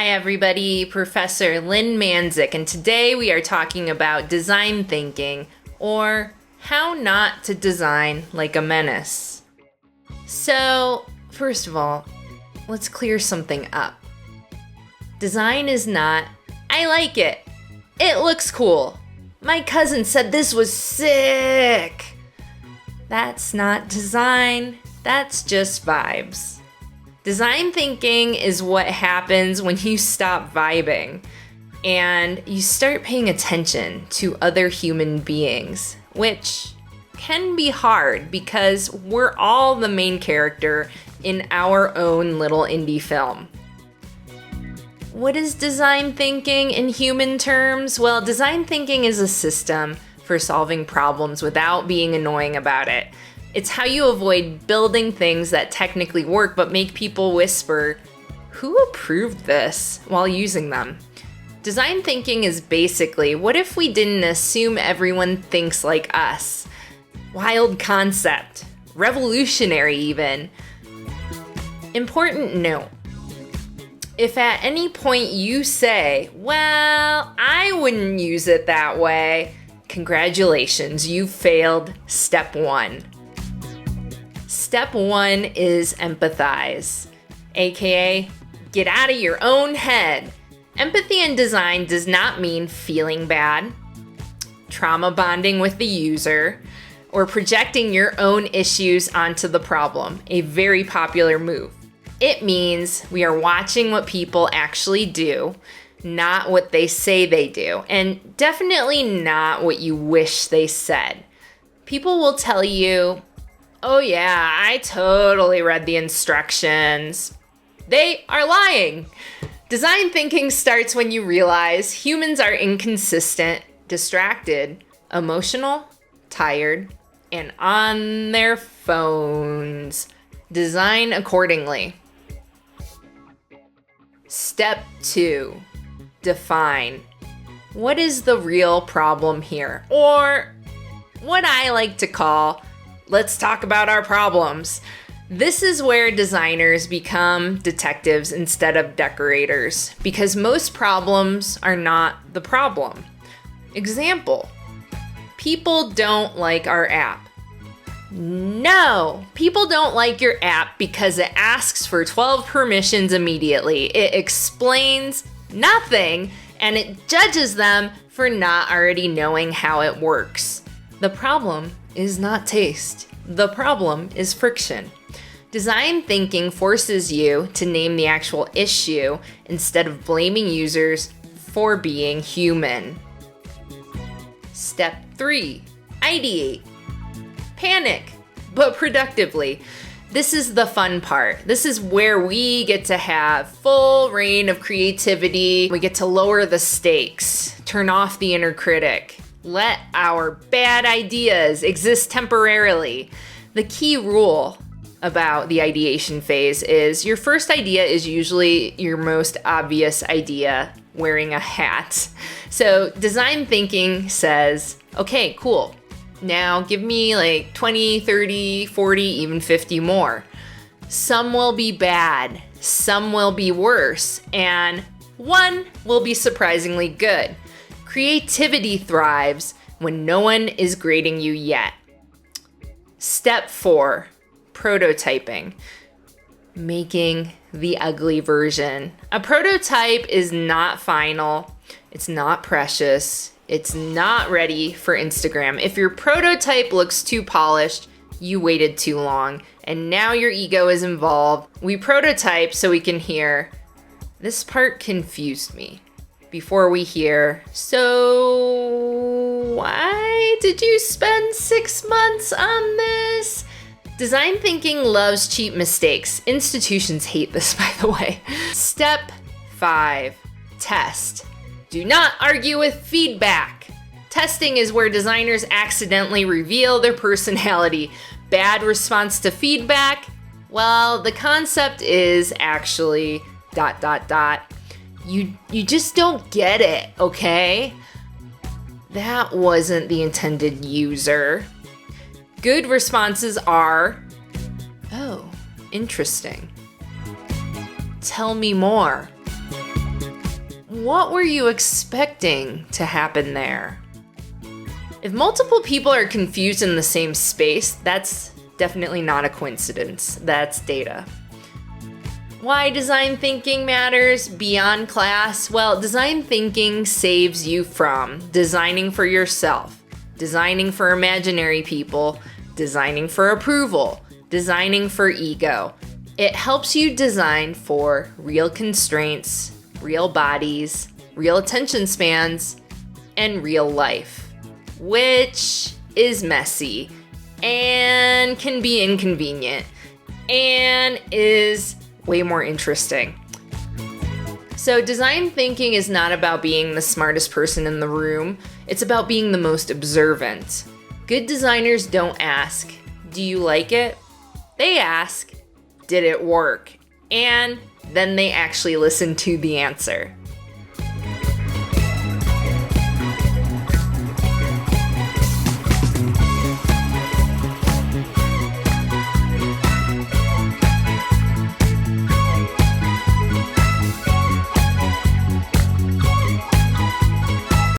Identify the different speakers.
Speaker 1: Hi everybody, Professor Lynn Mandziuk, and today we are talking about design thinking, or how not to design like a menace. So, first of all, let's clear something up. Design is not, I like it. It looks cool. My cousin said this was sick. That's not design, that's just vibes. Design thinking is what happens when you stop vibing and you start paying attention to other human beings, which can be hard because we're all the main character in our own little indie film. What is design thinking in human terms? Well, design thinking is a system for solving problems without being annoying about it. It's how you avoid building things that technically work but make people whisper, "Who approved this?" while using them. Design thinking is basically, what if we didn't assume everyone thinks like us? Wild concept. Revolutionary even. Important note. If at any point you say, "Well, I wouldn't use it that way," congratulations, you failed step 1. Step 1 is empathize, aka get out of your own head. Empathy in design does not mean feeling bad, trauma bonding with the user, or projecting your own issues onto the problem, a very popular move. It means we are watching what people actually do, not what they say they do, and definitely not what you wish they said. People will tell you, "Oh yeah, I totally read the instructions." They are lying. Design thinking starts when you realize humans are inconsistent, distracted, emotional, tired, and on their phones. Design accordingly. Step 2, define. What is the real problem here? Or what I like to call, let's talk about our problems. This is where designers become detectives instead of decorators, because most problems are not the problem. Example, people don't like our app. No, people don't like your app because it asks for 12 permissions immediately. It explains nothing, and it judges them for not already knowing how it works. The problem is not taste. The problem is friction. Design thinking forces you to name the actual issue instead of blaming users for being human. Step 3, ideate. Panic, but productively. This is the fun part. This is where we get to have full reign of creativity. We get to lower the stakes, turn off the inner critic. Let our bad ideas exist temporarily. The key rule about the ideation phase is your first idea is usually your most obvious idea, wearing a hat. So design thinking says, okay, cool. Now give me like 20, 30, 40, even 50 more. Some will be bad, some will be worse, and one will be surprisingly good. Creativity thrives when no one is grading you yet. Step 4, prototyping. Making the ugly version. A prototype is not final, it's not precious, it's not ready for Instagram. If your prototype looks too polished, you waited too long, and now your ego is involved. We prototype so we can hear, "This part confused me," before we hear, "So why did you spend 6 months on this?" Design thinking loves cheap mistakes. Institutions hate this, by the way. Step 5, test. Do not argue with feedback. Testing is where designers accidentally reveal their personality. Bad response to feedback? Well, the concept is actually ... You just don't get it, okay? That wasn't the intended user. Good responses are, "Oh, interesting. Tell me more." what were you expecting to happen there? If multiple people are confused in the same space, that's definitely not a coincidence. That's data. Why design thinking matters beyond class? Well, design thinking saves you from designing for yourself, designing for imaginary people, designing for approval, designing for ego. It helps you design for real constraints, real bodies, real attention spans, and real life, which is messy and can be inconvenient and is way more interesting. So design thinking is not about being the smartest person in the room. It's about being the most observant. Good designers don't ask, "Do you like it?" They ask, "Did it work?" And then they actually listen to the answer.